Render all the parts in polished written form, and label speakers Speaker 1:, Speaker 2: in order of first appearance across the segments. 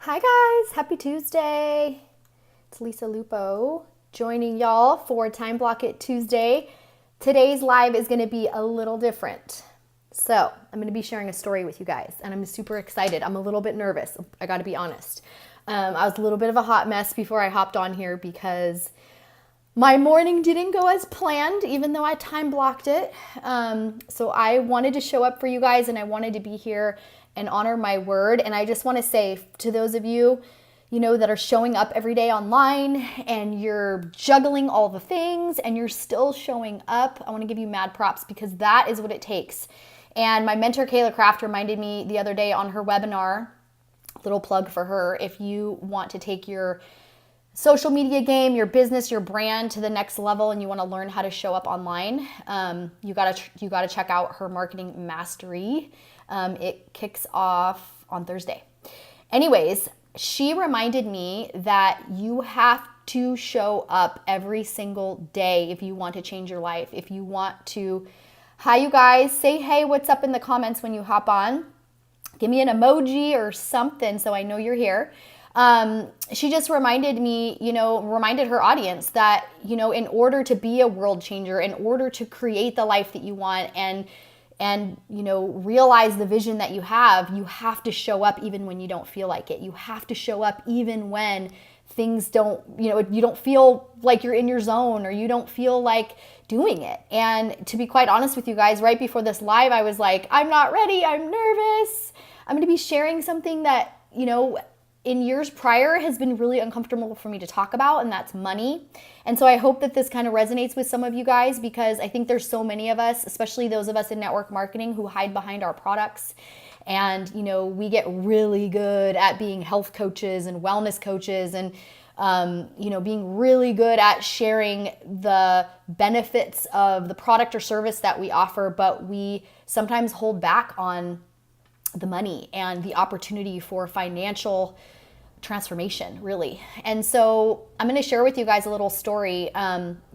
Speaker 1: Hi guys, happy Tuesday. It's Lisa Lupo joining y'all for Time Block It Tuesday. Today's live is going to be a little different. So I'm going to be sharing a story with you guys and I'm super excited. I'm a little bit nervous. I got to be honest. I was a little bit of a hot mess before I hopped on here because my morning didn't go as planned, even though I time blocked it. So I wanted to show up for you guys and I wanted to be here and honor my word. And I just want to say to those of you, that are showing up every day online and you're juggling all the things and you're still showing up, I want to give you mad props because that is what it takes. And my mentor, Kayla Craft, reminded me the other day on her webinar, little plug for her, if you want to take your social media game, your business, your brand to the next level and you want to learn how to show up online, you gotta check out her marketing mastery. It kicks off on Thursday. Anyways, she reminded me that you have to show up every single day if you want to change your life. If you want to, hi you guys, say hey, what's up in the comments when you hop on. Give me an emoji or something so I know you're here. She just reminded me, reminded her audience that, in order to be a world changer, in order to create the life that you want and realize the vision that you have to show up even when you don't feel like it. You have to show up even when things don't, you don't feel like you're in your zone or you don't feel like doing it. And to be quite honest with you guys, right before this live, I was like, I'm not ready. I'm nervous. I'm going to be sharing something that, in years prior has been really uncomfortable for me to talk about, and that's money. And so I hope that this kind of resonates with some of you guys because I think there's so many of us, especially those of us in network marketing who hide behind our products. And, we get really good at being health coaches and wellness coaches and, being really good at sharing the benefits of the product or service that we offer, but we sometimes hold back on the money and the opportunity for financial transformation, really. And so I'm going to share with you guys a little story.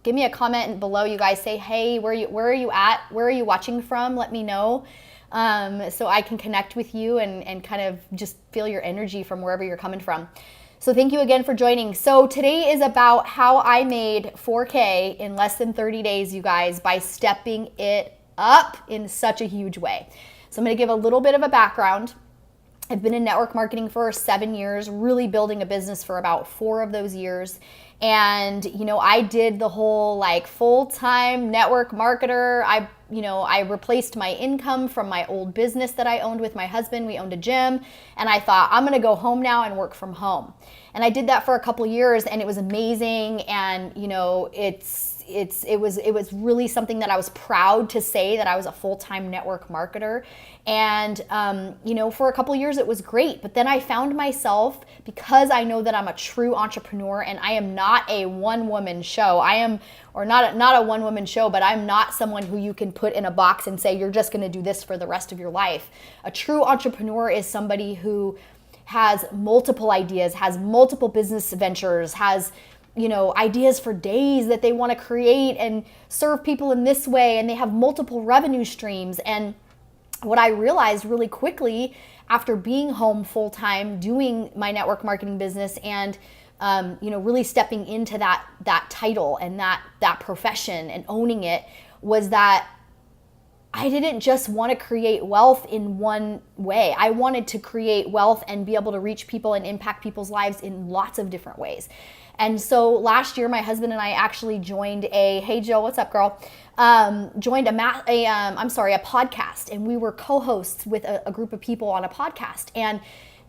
Speaker 1: Give me a comment below. You guys say, hey, where are you at? Where are you watching from? Let me know so I can connect with you and kind of just feel your energy from wherever you're coming from. So thank you again for joining. So today is about how I made 4K in less than 30 days, you guys, by stepping it up in such a huge way. So I'm going to give a little bit of a background. I've been in network marketing for 7 years, really building a business for about 4 of those years. And, I did the whole full-time network marketer. I replaced my income from my old business that I owned with my husband. We owned a gym. And I thought, I'm going to go home now and work from home. And I did that for a couple years and it was amazing. And, it was really something that I was proud to say that I was a full-time network marketer. And, for a couple years it was great. But then I found myself, because I know that I'm a true entrepreneur and I am not a one-woman show. Not a one-woman show, but I'm not someone who you can put in a box and say, you're just going to do this for the rest of your life. A true entrepreneur is somebody who has multiple ideas, has multiple business ventures, has ideas for days that they want to create and serve people in this way, and they have multiple revenue streams. And what I realized really quickly after being home full time doing my network marketing business and really stepping into that title and that profession and owning it was that I didn't just want to create wealth in one way. I wanted to create wealth and be able to reach people and impact people's lives in lots of different ways. And so last year, my husband and I actually joined hey Jill, what's up, girl? Joined a podcast, and we were co-hosts with a group of people on a podcast. And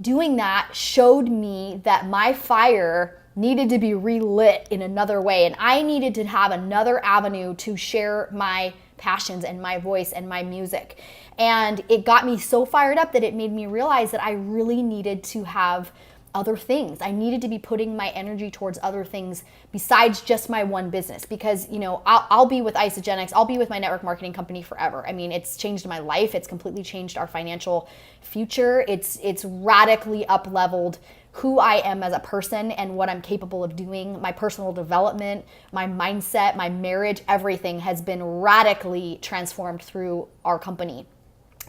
Speaker 1: doing that showed me that my fire needed to be relit in another way, and I needed to have another avenue to share my passions and my voice and my music. And it got me so fired up that it made me realize that I really needed to have other things. I needed to be putting my energy towards other things besides just my one business, because I'll be with Isagenix, I'll be with my network marketing company forever. I mean, it's changed my life. It's completely changed our financial future. It's radically up-leveled who I am as a person and what I'm capable of doing. My personal development, my mindset, my marriage, everything has been radically transformed through our company.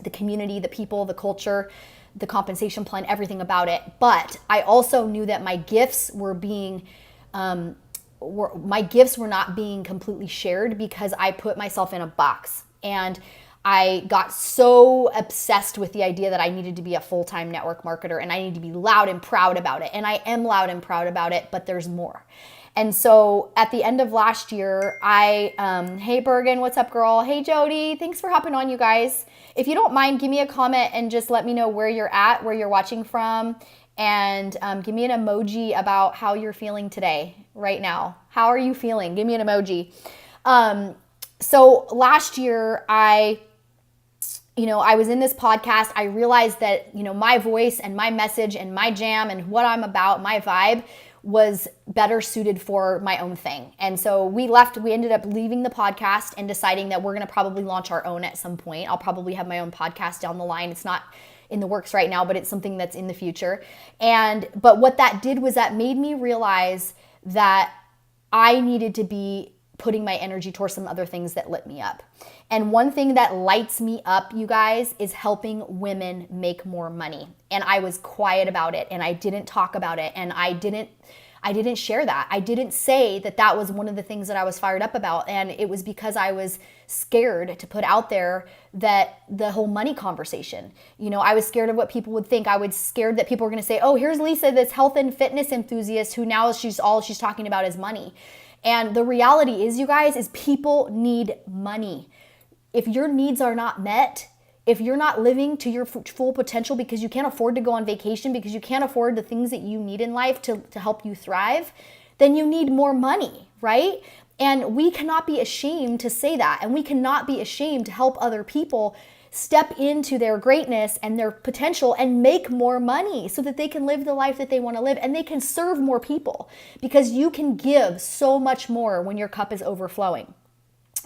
Speaker 1: The community, the people, the culture, the compensation plan, everything about it. But I also knew that my gifts were not being completely shared because I put myself in a box. And I got so obsessed with the idea that I needed to be a full-time network marketer and I need to be loud and proud about it. And I am loud and proud about it, but there's more. And so at the end of last year, hey Bergen, what's up girl? Hey Jody, thanks for hopping on, you guys. If you don't mind, give me a comment and just let me know where you're at, where you're watching from, and give me an emoji about how you're feeling today, right now. How are you feeling? Give me an emoji. So last year, I was in this podcast. I realized that, my voice and my message and my jam and what I'm about, my vibe was better suited for my own thing. And so we ended up leaving the podcast and deciding that we're going to probably launch our own at some point. I'll probably have my own podcast down the line. It's not in the works right now, but it's something that's in the future. But what that did was that made me realize that I needed to be putting my energy towards some other things that lit me up. And one thing that lights me up, you guys, is helping women make more money. And I was quiet about it and I didn't talk about it and I didn't share that. I didn't say that was one of the things that I was fired up about. And it was because I was scared to put out there that the whole money conversation, I was scared of what people would think. I was scared that people were going to say, oh, here's Lisa, this health and fitness enthusiast who now all she's talking about is money. And the reality is, you guys, is people need money. If your needs are not met, if you're not living to your full potential because you can't afford to go on vacation, because you can't afford the things that you need in life to help you thrive, then you need more money, right? And we cannot be ashamed to say that. And we cannot be ashamed to help other people step into their greatness and their potential and make more money so that they can live the life that they want to live and they can serve more people, because you can give so much more when your cup is overflowing.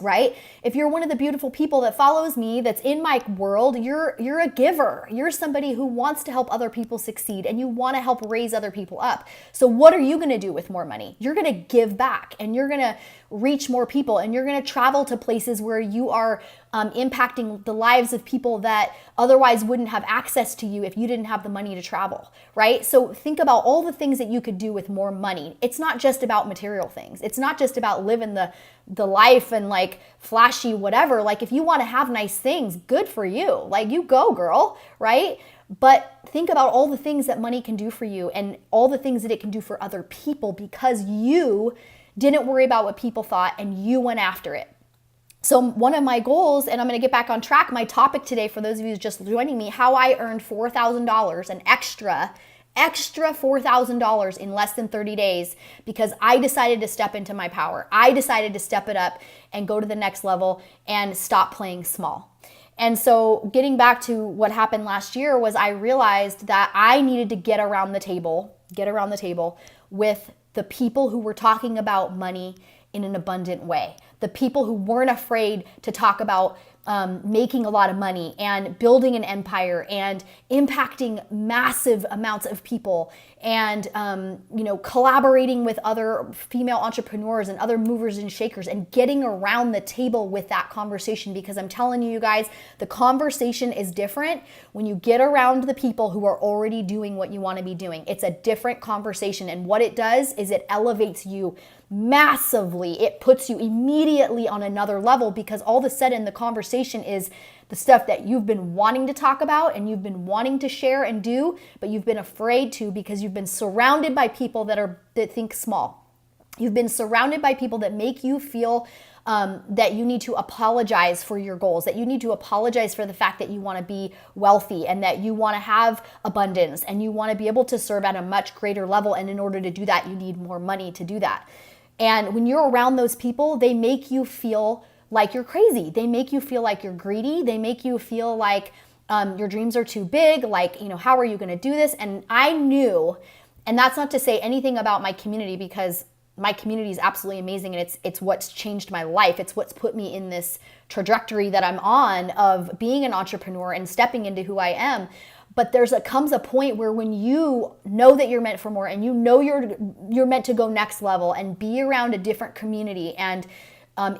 Speaker 1: Right? If you're one of the beautiful people that follows me, that's in my world, you're a giver. You're somebody who wants to help other people succeed and you want to help raise other people up. So what are you going to do with more money? You're going to give back and you're going to reach more people and you're going to travel to places where you are impacting the lives of people that otherwise wouldn't have access to you if you didn't have the money to travel, right? So think about all the things that you could do with more money. It's not just about material things. It's not just about living the life and like flashy whatever. Like if you want to have nice things, good for you. Like you go, girl, right? But think about all the things that money can do for you and all the things that it can do for other people because you didn't worry about what people thought and you went after it. So one of my goals, and I'm going to get back on track, my topic today for those of you just joining me, how I earned $4,000, an extra $4,000 in less than 30 days because I decided to step into my power. I decided to step it up and go to the next level and stop playing small. And so getting back to what happened last year was I realized that I needed to get around the table with the people who were talking about money in an abundant way. The people who weren't afraid to talk about making a lot of money and building an empire and impacting massive amounts of people and collaborating with other female entrepreneurs and other movers and shakers and getting around the table with that conversation. Because I'm telling you guys, the conversation is different when you get around the people who are already doing what you want to be doing. It's a different conversation, and what it does is it elevates you massively. It puts you immediately on another level because all of a sudden the conversation is the stuff that you've been wanting to talk about and you've been wanting to share and do, but you've been afraid to because you've been surrounded by people that think small. You've been surrounded by people that make you feel that you need to apologize for your goals, that you need to apologize for the fact that you want to be wealthy and that you want to have abundance and you want to be able to serve at a much greater level. And in order to do that, you need more money to do that. And when you're around those people, they make you feel like you're crazy. They make you feel like you're greedy. They make you feel like your dreams are too big. Like, how are you going to do this? And I knew, and that's not to say anything about my community because my community is absolutely amazing and it's what's changed my life. It's what's put me in this trajectory that I'm on of being an entrepreneur and stepping into who I am. But comes a point where when you know that you're meant for more and you know you're meant to go next level and be around a different community and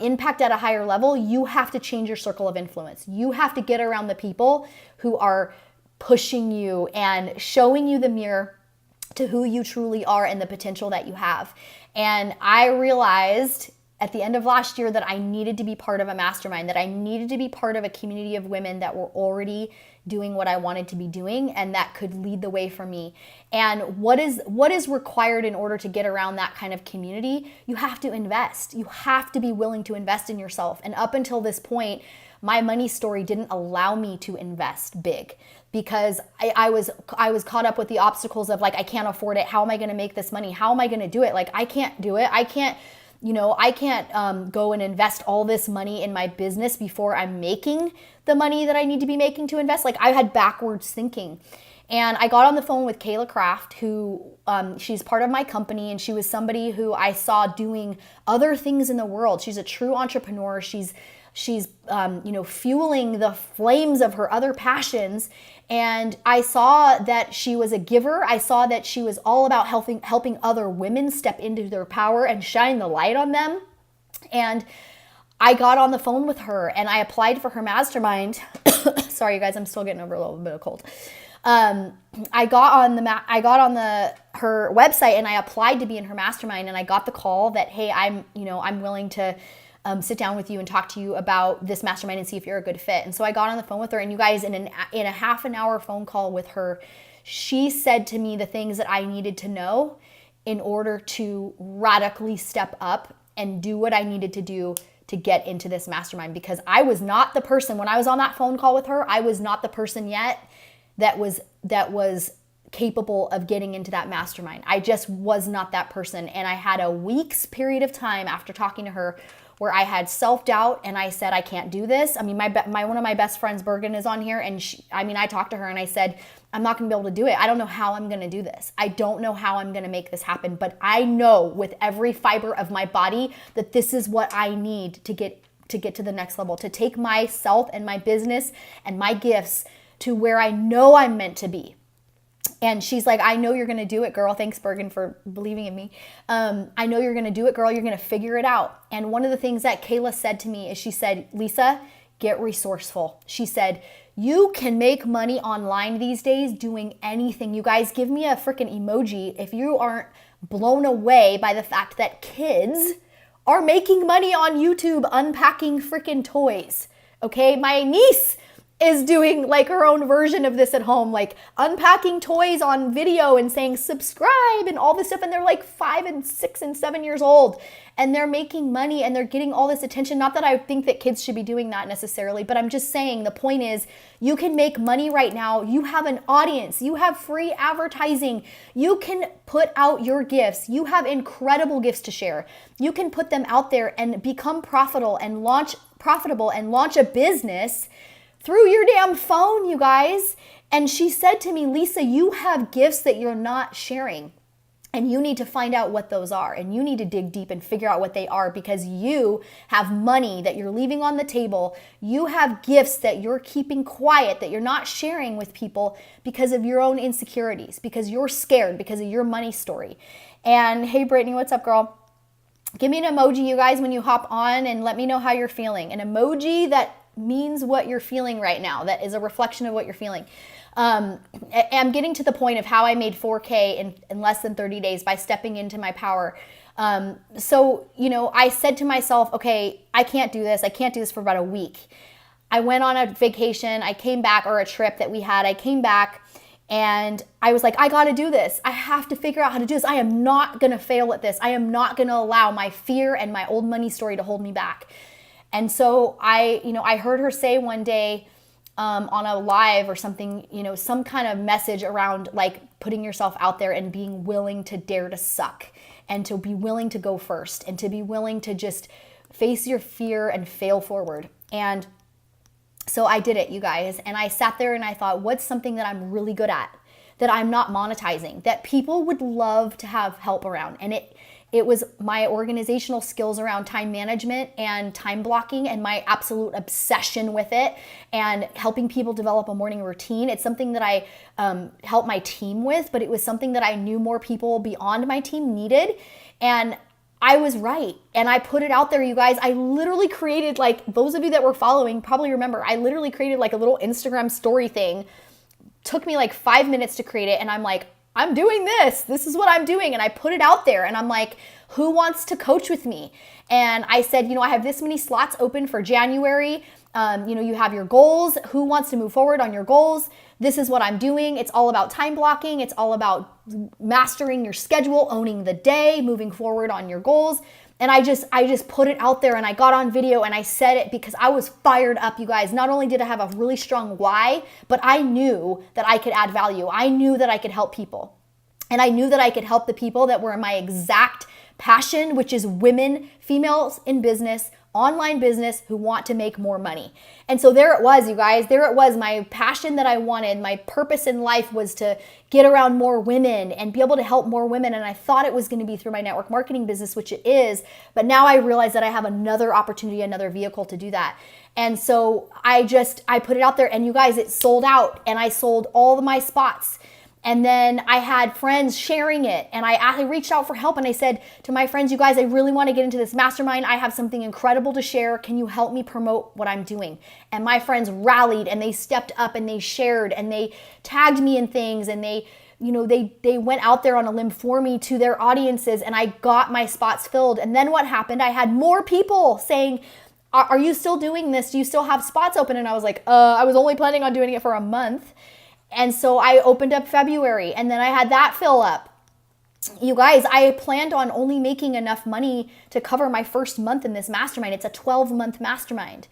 Speaker 1: impact at a higher level, you have to change your circle of influence. You have to get around the people who are pushing you and showing you the mirror to who you truly are and the potential that you have. And I realized at the end of last year that I needed to be part of a mastermind, that I needed to be part of a community of women that were already doing what I wanted to be doing and that could lead the way for me. And what is required in order to get around that kind of community? You have to invest. You have to be willing to invest in yourself. And up until this point, my money story didn't allow me to invest big because I was caught up with the obstacles of like, I can't afford it. How am I going to make this money? How am I going to do it? Like, I can't do it. I can't go and invest all this money in my business before I'm making the money that I need to be making to invest. Like, I had backwards thinking. And I got on the phone with Kayla Craft, who she's part of my company, and she was somebody who I saw doing other things in the world. She's a true entrepreneur. She's fueling the flames of her other passions. And I saw that she was a giver. I saw that she was all about helping other women step into their power and shine the light on them. And I got on the phone with her and I applied for her mastermind. Sorry, you guys, I'm still getting over a little bit of cold. I got on her website and I applied to be in her mastermind, and I got the call that, hey, I'm willing to sit down with you and talk to you about this mastermind and see if you're a good fit. And so I got on the phone with her, and you guys, in a half an hour phone call with her, she said to me the things that I needed to know in order to radically step up and do what I needed to do to get into this mastermind. Because I was not the person, when I was on that phone call with her, I was not the person yet that was capable of getting into that mastermind. I just was not that person. And I had a week's period of time after talking to her where I had self-doubt and I said, I can't do this. I mean, one of my best friends, Bergen, is on here, and I talked to her and I said, I'm not gonna be able to do it. I don't know how I'm gonna do this. I don't know how I'm gonna make this happen, but I know with every fiber of my body that this is what I need to get to the next level, to take myself and my business and my gifts to where I know I'm meant to be. And she's like, I know you're going to do it, girl. Thanks, Bergen, for believing in me. I know you're going to do it, girl. You're going to figure it out. And one of the things that Kayla said to me is, she said, Lisa, get resourceful. She said, you can make money online these days doing anything. You guys, give me a freaking emoji if you aren't blown away by the fact that kids are making money on YouTube unpacking freaking toys. Okay, my niece is doing like her own version of this at home, like unpacking toys on video and saying subscribe and all this stuff. And they're like 5 and 6 and 7 years old, and they're making money and they're getting all this attention. Not that I think that kids should be doing that necessarily, but I'm just saying the point is you can make money right now. You have an audience, you have free advertising, you can put out your gifts. You have incredible gifts to share. You can put them out there and become profitable and launch a business through your damn phone, you guys. And she said to me, Lisa, you have gifts that you're not sharing, and you need to find out what those are, and you need to dig deep and figure out what they are, because you have money that you're leaving on the table. You have gifts that you're keeping quiet, that you're not sharing with people because of your own insecurities, because you're scared, because of your money story. And hey, Brittany, what's up, girl? Give me an emoji, you guys, when you hop on, and let me know how you're feeling. An emoji that means what you're feeling right now, that is a reflection of what you're feeling. I'm getting to the point of how I made 4K in less than 30 days by stepping into my power. So, I said to myself, okay, I can't do this. I can't do this for about a week. I went on a vacation. I came back, or a trip that we had. I came back and I was like, I got to do this. I have to figure out how to do this. I am not going to fail at this. I am not going to allow my fear and my old money story to hold me back. And so I heard her say one day on a live or something, some kind of message around like putting yourself out there and being willing to dare to suck, and to be willing to go first, and to be willing to just face your fear and fail forward. And so I did it, you guys. And I sat there and I thought, what's something that I'm really good at, that I'm not monetizing, that people would love to have help around? And it was my organizational skills around time management and time blocking, and my absolute obsession with it, and helping people develop a morning routine. It's something that I help my team with, but it was something that I knew more people beyond my team needed. And I was right. And I put it out there, you guys. I literally created, like, those of you that were following probably remember, I literally created like a little Instagram story thing took me like 5 minutes to create it. And I'm like, I'm doing this. This is what I'm doing. And I put it out there and I'm like, who wants to coach with me? And I said, I have this many slots open for January. You have your goals. Who wants to move forward on your goals? This is what I'm doing. It's all about time blocking. It's all about mastering your schedule, owning the day, moving forward on your goals. And I just put it out there and I got on video and I said it because I was fired up, you guys. Not only did I have a really strong why, but I knew that I could add value. I knew that I could help people. And I knew that I could help the people that were in my exact passion, which is women, females in business, online business who want to make more money. And so there it was, you guys. There it was. My passion that I wanted, my purpose in life was to get around more women and be able to help more women. And I thought it was going to be through my network marketing business, which it is. But now I realize that I have another opportunity, another vehicle to do that. And so I put it out there and you guys, it sold out and I sold all of my spots. And then I had friends sharing it and I reached out for help and I said to my friends, you guys, I really want to get into this mastermind. I have something incredible to share. Can you help me promote what I'm doing? And my friends rallied and they stepped up and they shared and they tagged me in things and they went out there on a limb for me to their audiences and I got my spots filled. And then what happened? I had more people saying, are you still doing this? Do you still have spots open? And I was like, I was only planning on doing it for a month. And so I opened up February and then I had that fill up. You guys, I planned on only making enough money to cover my first month in this mastermind. It's a 12-month mastermind.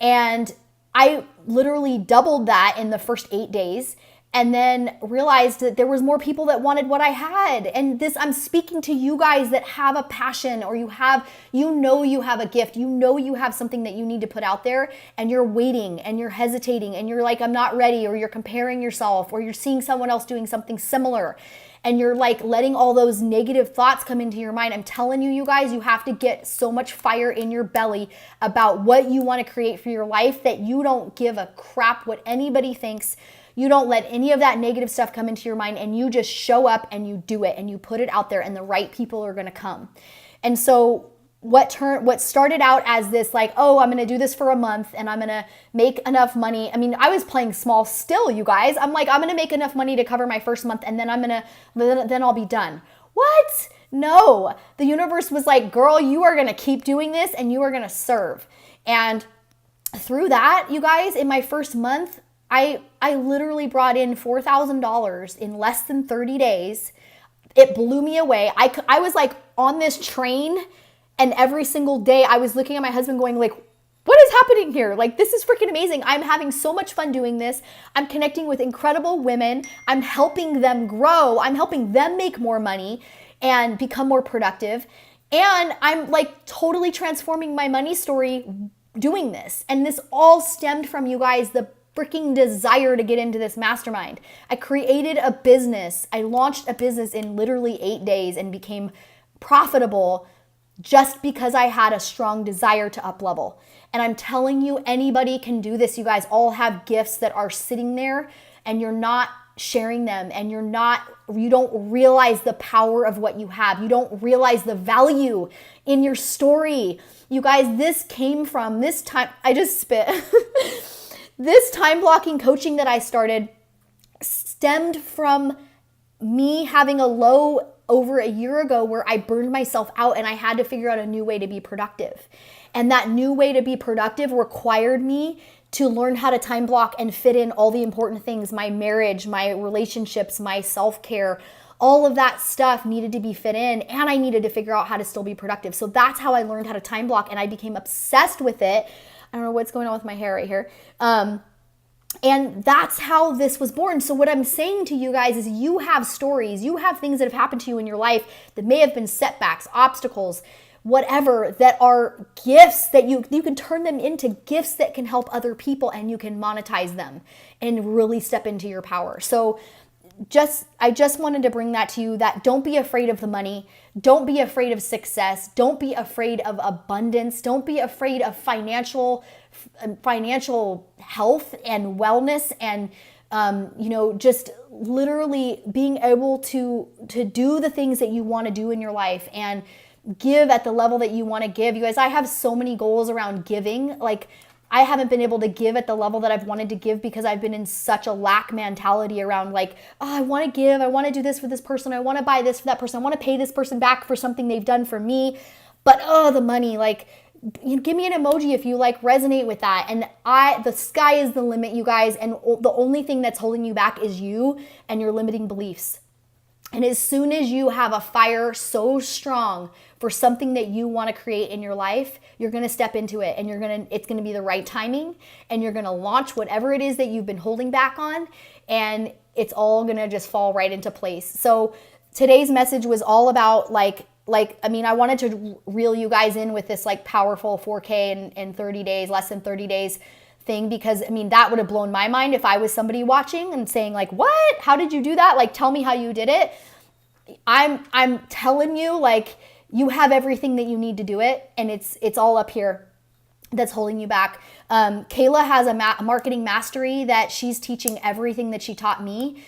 Speaker 1: And I literally doubled that in the first 8 days and then realized that there was more people that wanted what I had. And I'm speaking to you guys that have a passion or you have a gift, you have something that you need to put out there and you're waiting and you're hesitating and you're like, I'm not ready, or you're comparing yourself or you're seeing someone else doing something similar and you're like letting all those negative thoughts come into your mind. I'm telling you, you guys, you have to get so much fire in your belly about what you want to create for your life that you don't give a crap what anybody thinks. You don't let any of that negative stuff come into your mind and you just show up and you do it and you put it out there and the right people are going to come. And so what started out as this like, oh, I'm going to do this for a month and I'm going to make enough money. I mean, I was playing small still, you guys. I'm like, I'm going to make enough money to cover my first month and then then I'll be done. What? No. The universe was like, girl, you are going to keep doing this and you are going to serve. And through that, you guys, in my first month, I literally brought in $4,000 in less than 30 days. It blew me away. I was like on this train and every single day I was looking at my husband going like, what is happening here? Like, this is freaking amazing. I'm having so much fun doing this. I'm connecting with incredible women. I'm helping them grow. I'm helping them make more money and become more productive. And I'm like totally transforming my money story doing this. And this all stemmed from, you guys, the freaking desire to get into this mastermind. I created a business. I launched a business in literally 8 days and became profitable just because I had a strong desire to up level. And I'm telling you, anybody can do this. You guys all have gifts that are sitting there and you're not sharing them and you don't realize the power of what you have. You don't realize the value in your story. You guys, this came from this time. I just spit. This time blocking coaching that I started stemmed from me having a low over a year ago where I burned myself out and I had to figure out a new way to be productive. And that new way to be productive required me to learn how to time block and fit in all the important things, my marriage, my relationships, my self-care, all of that stuff needed to be fit in and I needed to figure out how to still be productive. So that's how I learned how to time block and I became obsessed with it. I don't know what's going on with my hair right here. And that's how this was born. So what I'm saying to you guys is you have stories, you have things that have happened to you in your life that may have been setbacks, obstacles, whatever, that are gifts that you can turn them into gifts that can help other people and you can monetize them and really step into your power. So I just wanted to bring that to you, that don't be afraid of the money. Don't be afraid of success. Don't be afraid of abundance. Don't be afraid of financial health and wellness and, just literally being able to do the things that you want to do in your life and give at the level that you want to give. You guys, I have so many goals around giving. Like, I haven't been able to give at the level that I've wanted to give because I've been in such a lack mentality around like, oh, I want to give, I want to do this for this person, I want to buy this for that person, I want to pay this person back for something they've done for me, but oh, the money, like, give me an emoji if you like resonate with that. And the sky is the limit, you guys, and the only thing that's holding you back is you and your limiting beliefs. And as soon as you have a fire so strong for something that you want to create in your life, you're going to step into it, and it's going to be the right timing, and you're going to launch whatever it is that you've been holding back on, and it's all going to just fall right into place. So today's message was all about I wanted to reel you guys in with this like powerful 4K in 30 days, less than 30 days thing, because that would have blown my mind if I was somebody watching and saying like, what? How did you do that? Like, tell me how you did it. I'm telling you, like, you have everything that you need to do it, and it's all up here that's holding you back. Kayla has a marketing mastery that she's teaching everything that she taught me.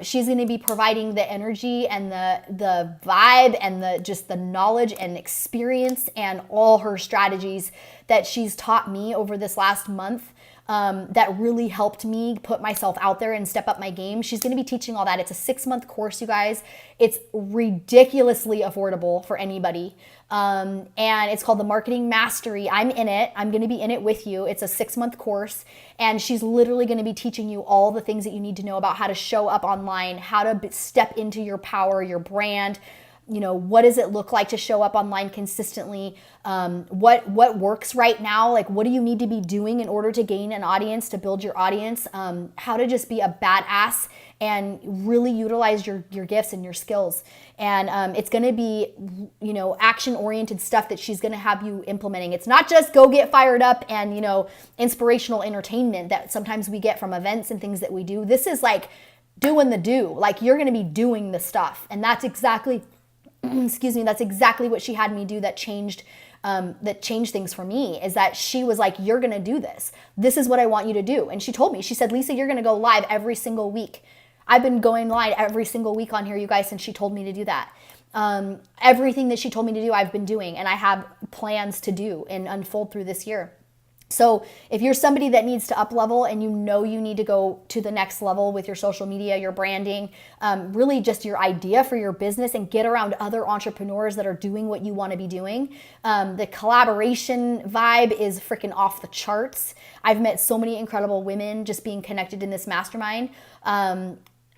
Speaker 1: She's going to be providing the energy and the vibe and the knowledge and experience and all her strategies that she's taught me over this last month. That really helped me put myself out there and step up my game. She's going to be teaching all that. It's a 6-month course, you guys. It's ridiculously affordable for anybody. And it's called the Marketing Mastery. I'm in it. I'm going to be in it with you. It's a 6-month course, and she's literally going to be teaching you all the things that you need to know about how to show up online, how to step into your power, your brand. What does it look like to show up online consistently? What works right now? Like, what do you need to be doing in order to gain an audience, to build your audience? How to just be a badass and really utilize your gifts and your skills. And it's going to be, action-oriented stuff that she's going to have you implementing. It's not just go get fired up and, inspirational entertainment that sometimes we get from events and things that we do. This is like doing the do. Like, you're going to be doing the stuff. And that's exactly that's exactly what she had me do that changed things for me, is that she was like, you're going to do this. This is what I want you to do. And she told me, she said, Lisa, you're going to go live every single week. I've been going live every single week on here, you guys, since she told me to do that. Everything that she told me to do, I've been doing, and I have plans to do and unfold through this year. So if you're somebody that needs to up level and you need to go to the next level with your social media, your branding, really just your idea for your business, and get around other entrepreneurs that are doing what you want to be doing, the collaboration vibe is freaking off the charts. I've met so many incredible women just being connected in this mastermind.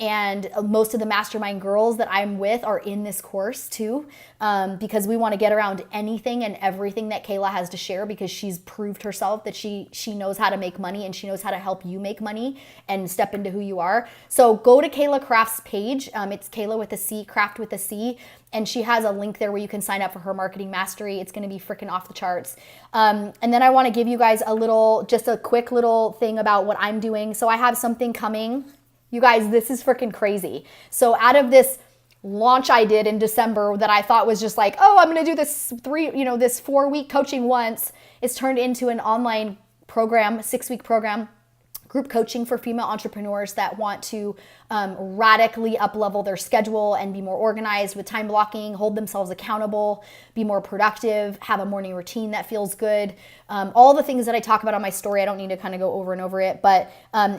Speaker 1: And most of the mastermind girls that I'm with are in this course too, because we want to get around anything and everything that Kayla has to share, because she's proved herself that she knows how to make money, and she knows how to help you make money and step into who you are. So go to Kayla Craft's page. It's Kayla with a C, Craft with a C. And she has a link there where you can sign up for her marketing mastery. It's going to be freaking off the charts. And then I want to give you guys just a quick little thing about what I'm doing. So I have something coming. You guys, this is freaking crazy. So out of this launch I did in December that I thought was just like, oh, I'm going to do this 4-week coaching once, it's turned into an online program, 6-week program, group coaching for female entrepreneurs that want to radically up-level their schedule and be more organized with time blocking, hold themselves accountable, be more productive, have a morning routine that feels good. All the things that I talk about on my story, I don't need to kind of go over and over it, but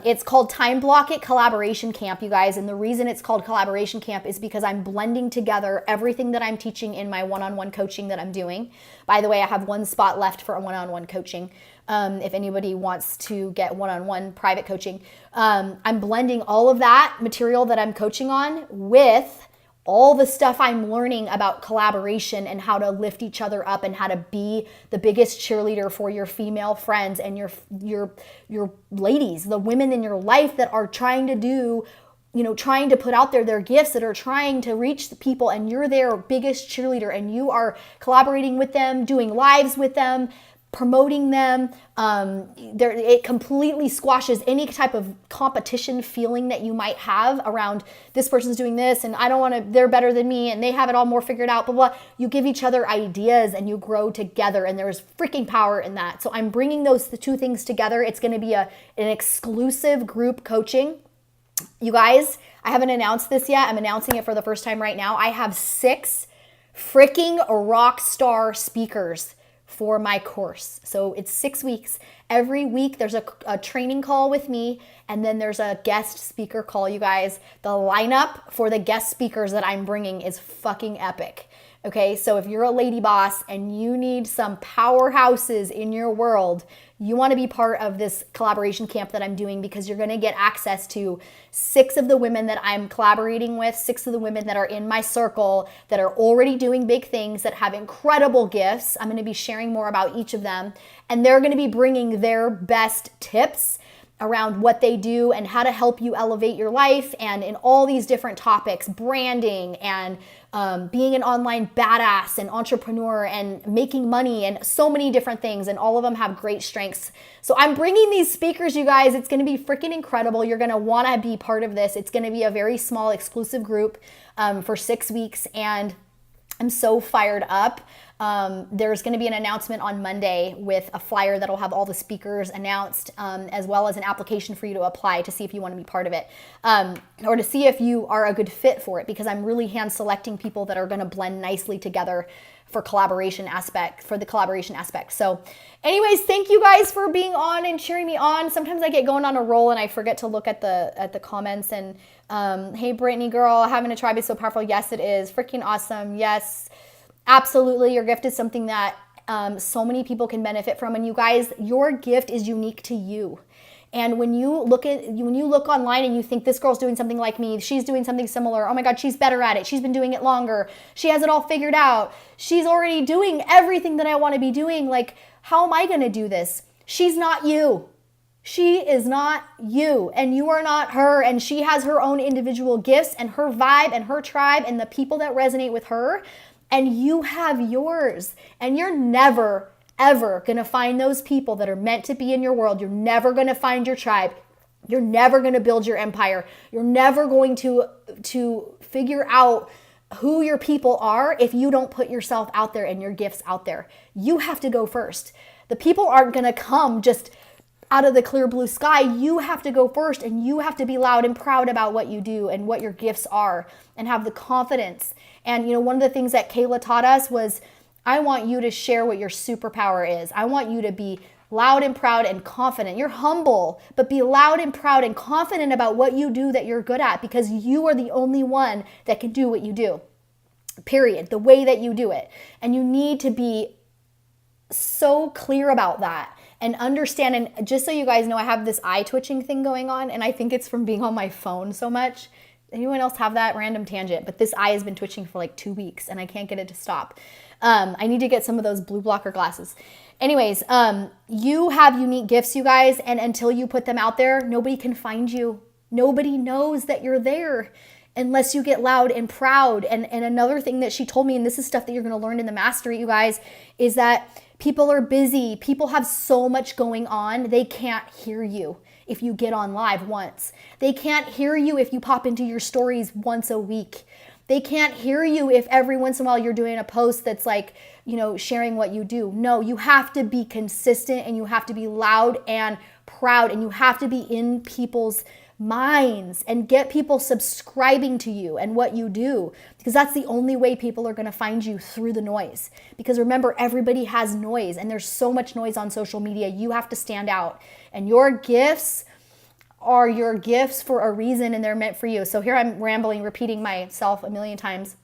Speaker 1: it's called Time Block It Collaboration Camp, you guys. And the reason it's called Collaboration Camp is because I'm blending together everything that I'm teaching in my one-on-one coaching that I'm doing. By the way, I have 1 spot left for a one-on-one coaching. If anybody wants to get one-on-one private coaching, I'm blending all of that material that I'm coaching on with all the stuff I'm learning about collaboration and how to lift each other up and how to be the biggest cheerleader for your female friends and your ladies, the women in your life that are trying to put out there their gifts, that are trying to reach the people, and you're their biggest cheerleader, and you are collaborating with them, doing lives with them, promoting them. It completely squashes any type of competition feeling that you might have around this person's doing this and they're better than me and they have it all more figured out, blah, blah. You give each other ideas and you grow together, and there's freaking power in that. So I'm bringing the 2 things together. It's going to be an exclusive group coaching. You guys, I haven't announced this yet. I'm announcing it for the first time right now. I have 6 freaking rock star speakers for my course. So it's 6 weeks. Every week there's a training call with me, and then there's a guest speaker call, you guys. The lineup for the guest speakers that I'm bringing is fucking epic. Okay, so if you're a lady boss and you need some powerhouses in your world, you want to be part of this collaboration camp that I'm doing, because you're going to get access to 6 of the women that I'm collaborating with, 6 of the women that are in my circle that are already doing big things, that have incredible gifts. I'm going to be sharing more about each of them, and they're going to be bringing their best tips around what they do and how to help you elevate your life, and in all these different topics, branding and being an online badass and entrepreneur and making money and so many different things. And all of them have great strengths. So I'm bringing these speakers, you guys. It's going to be freaking incredible. You're going to want to be part of this. It's going to be a very small exclusive group for 6 weeks. And I'm so fired up. There's going to be an announcement on Monday with a flyer that'll have all the speakers announced, as well as an application for you to apply to see if you want to be part of it, or to see if you are a good fit for it, because I'm really hand selecting people that are going to blend nicely together for the collaboration aspect. So anyways, thank you guys for being on and cheering me on. Sometimes I get going on a roll and I forget to look at the comments. And hey, Brittany girl, having a tribe is so powerful. Yes, it is. Freaking awesome. Yes, absolutely. Your gift is something that so many people can benefit from. And you guys, your gift is unique to you. And when you look online and you think this girl's doing something like me, she's doing something similar. Oh my God, she's better at it. She's been doing it longer. She has it all figured out. She's already doing everything that I want to be doing. Like, how am I going to do this? She's not you. She is not you, and you are not her. And she has her own individual gifts and her vibe and her tribe and the people that resonate with her. And you have yours. And you're never ever going to find those people that are meant to be in your world. You're never going to find your tribe. You're never going to build your empire. You're never going to figure out who your people are if you don't put yourself out there and your gifts out there. You have to go first. The people aren't going to come just out of the clear blue sky. You have to go first, and you have to be loud and proud about what you do and what your gifts are, and have the confidence. And one of the things that Kayla taught us was, I want you to share what your superpower is. I want you to be loud and proud and confident. You're humble, but be loud and proud and confident about what you do that you're good at, because you are the only one that can do what you do, period, the way that you do it. And you need to be so clear about that and understand. And just so you guys know, I have this eye twitching thing going on, and I think it's from being on my phone so much. Anyone else have that? Random tangent, but this eye has been twitching for like 2 weeks and I can't get it to stop. I need to get some of those blue blocker glasses. Anyways, you have unique gifts, you guys, and until you put them out there, nobody can find you. Nobody knows that you're there unless you get loud and proud. And another thing that she told me, and this is stuff that you're going to learn in the mastery, you guys, is that people are busy. People have so much going on. They can't hear you if you get on live once. They can't hear you if you pop into your stories once a week. They can't hear you if every once in a while you're doing a post that's like, sharing what you do. No, you have to be consistent, and you have to be loud and proud, and you have to be in people's minds and get people subscribing to you and what you do, because that's the only way people are going to find you, through the noise. Because remember, everybody has noise, and there's so much noise on social media. You have to stand out, and your gifts are your gifts for a reason, and they're meant for you. So here I'm rambling, repeating myself a million times.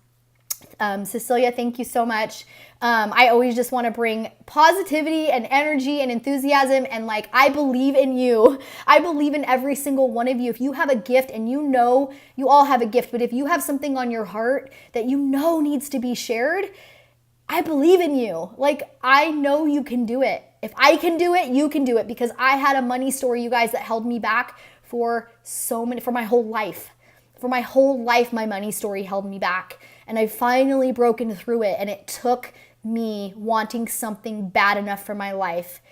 Speaker 1: Cecilia, thank you so much. I always just want to bring positivity and energy and enthusiasm, and I believe in you. I believe in every single one of you. If you have a gift, and you all have a gift, but if you have something on your heart that needs to be shared, I believe in you. I know you can do it. If I can do it, you can do it, because I had a money story, you guys, that held me back for my whole life. For my whole life, my money story held me back, and I've finally broken through it. And it took me wanting something bad enough for my life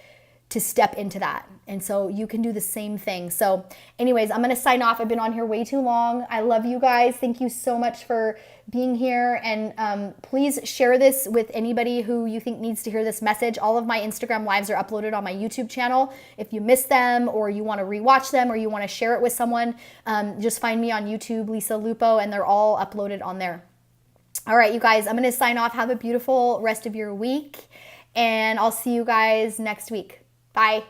Speaker 1: to step into that. And so you can do the same thing. So anyways, I'm going to sign off. I've been on here way too long. I love you guys. Thank you so much for being here. And please share this with anybody who you think needs to hear this message. All of my Instagram lives are uploaded on my YouTube channel. If you missed them, or you want to rewatch them, or you want to share it with someone, just find me on YouTube, Lisa Lupo, and they're all uploaded on there. All right, you guys, I'm going to sign off. Have a beautiful rest of your week. and I'll see you guys next week. Bye.